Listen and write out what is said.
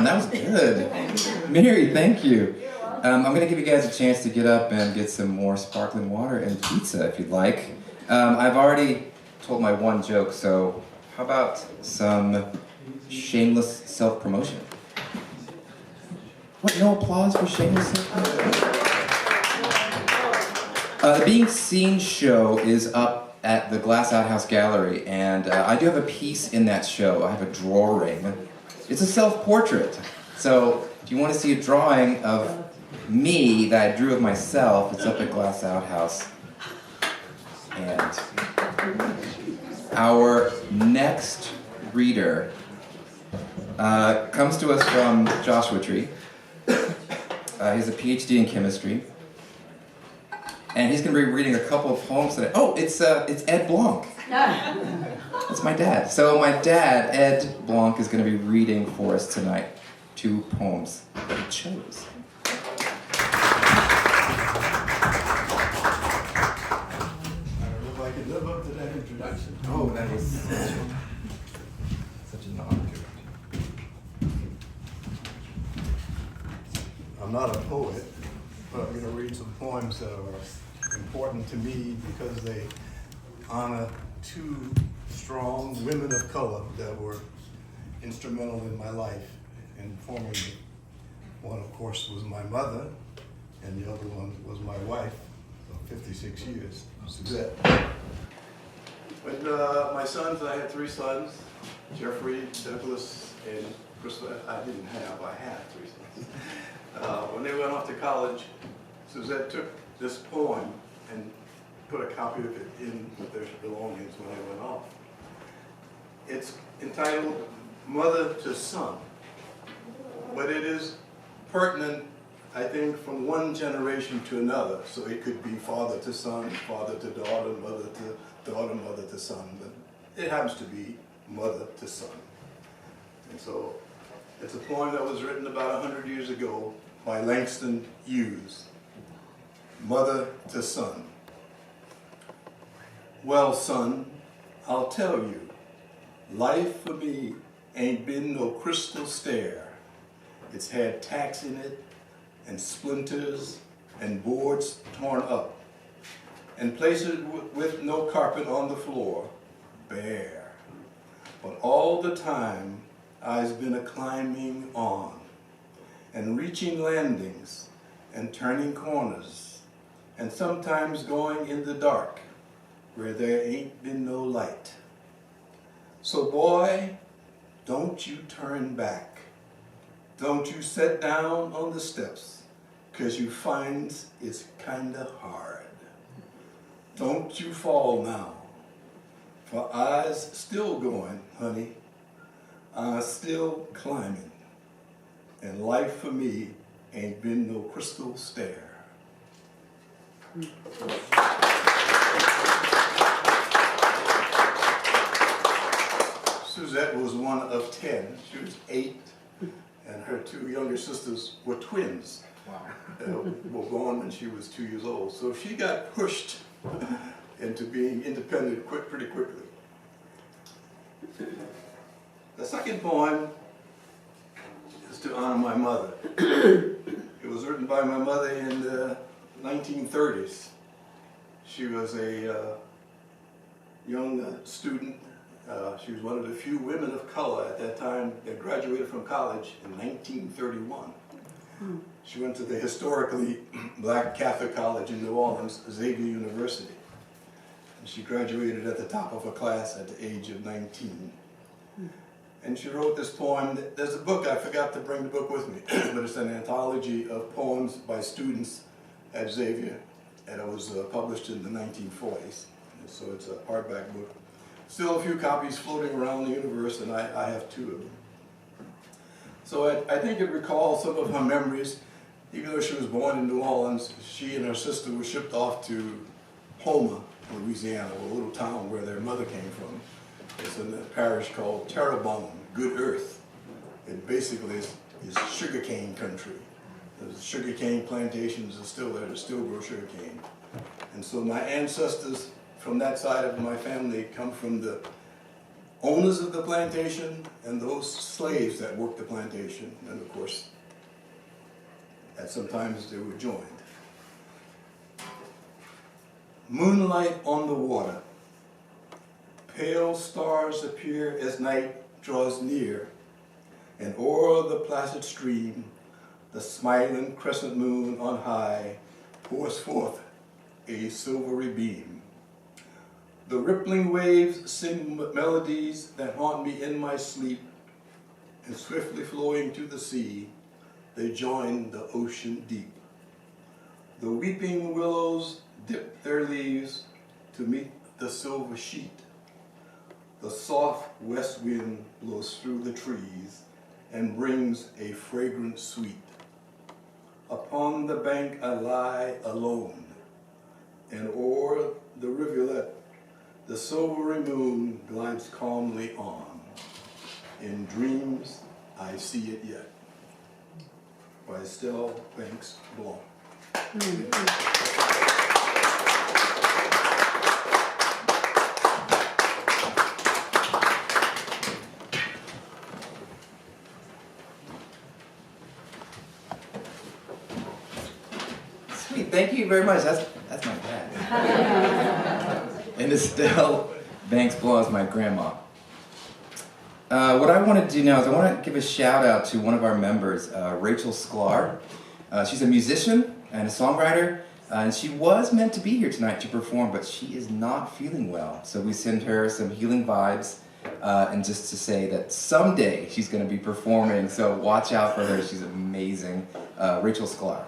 Damn, that was good. Mary, thank you. I'm going to give you guys a chance to get up and get some more sparkling water and pizza if you'd like. I've already told my one joke, so how about some shameless self-promotion? What, no applause for shameless self-promotion? The Being Seen show is up at the Glass Outhouse Gallery, and I do have a piece in that show. I have a drawing. It's a self-portrait. So if you want to see a drawing of me that I drew of myself, it's up at Glass Outhouse. And our next reader comes to us from Joshua Tree. He's a PhD in chemistry. And he's going to be reading a couple of poems today. Oh, it's Ed Blanc. That's my dad. So my dad, Ed Blanc, is going to be reading for us tonight 2 poems that he chose. I don't know if I can live up to that introduction. Oh, that was such an honor. I'm not a poet, but I'm going to read some poems that are important to me because they honor 2 strong women of color that were instrumental in my life in forming me. One, of course, was my mother, and the other one was my wife of 56 years, Suzette. When my sons, I had 3 sons, Jeffrey, Douglas, and Crystal. I had 3 sons. When they went off to college, Suzette took this poem and put a copy of it in with their belongings when they went off. It's entitled Mother to Son, but it is pertinent, I think, from one generation to another. So it could be father to son, father to daughter, mother to daughter, mother to son, but it happens to be mother to son. And so it's a poem that was written about 100 years ago by Langston Hughes. Mother to son. Well, son, I'll tell you, life for me ain't been no crystal stair. It's had tacks in it, and splinters, and boards torn up, and places with no carpet on the floor, bare. But all the time, I've been a climbing on, and reaching landings, and turning corners, and sometimes going in the dark, where there ain't been no light. So boy, don't you turn back. Don't you sit down on the steps, 'cause you find it's kinda hard. Don't you fall now, for I's still going, honey. I'm still climbing, and life for me ain't been no crystal stair. Suzette was one of 10. She was 8, and her 2 younger sisters were twins. Wow. Were born when she was 2 years old. So she got pushed into being independent pretty quickly. The second poem is to honor my mother. It was written by my mother in the 1930s. She was a young student. She was one of the few women of color at that time that graduated from college in 1931. She went to the historically black Catholic college in New Orleans, Xavier University. And she graduated at the top of her class at the age of 19. And she wrote this poem. There's a book, I forgot to bring the book with me, but it's an anthology of poems by students at Xavier, and it was published in the 1940s. And so it's a hardback book. Still a few copies floating around the universe, and I have 2 of them. So I think it recalls some of her memories. Even though she was born in New Orleans, she and her sister were shipped off to Houma, Louisiana, a little town where their mother came from. It's in a parish called Terrebonne, Good Earth. It basically is sugarcane country. The sugarcane plantations are still there, they still grow sugarcane. And so my ancestors from that side of my family come from the owners of the plantation and those slaves that worked the plantation. And of course, at sometimes they were joined. Moonlight on the water. Pale stars appear as night draws near, and o'er the placid stream, the smiling crescent moon on high pours forth a silvery beam. The rippling waves sing melodies that haunt me in my sleep, and swiftly flowing to the sea, they join the ocean deep. The weeping willows dip their leaves to meet the silver sheet. The soft west wind blows through the trees and brings a fragrant sweet. Upon the bank I lie alone, and o'er the rivulet the silvery moon glides calmly on. In dreams I see it yet. By Estelle Banks Blanc. Sweet, thank you very much. That's my dad. And Estelle Banks Blanc is my grandma. What I want to do now is I want to give a shout out to one of our members, Rachel Sklar. She's a musician and a songwriter, and she was meant to be here tonight to perform, but she is not feeling well. So we send her some healing vibes, and just to say that someday she's going to be performing, so watch out for her. She's amazing. Rachel Sklar.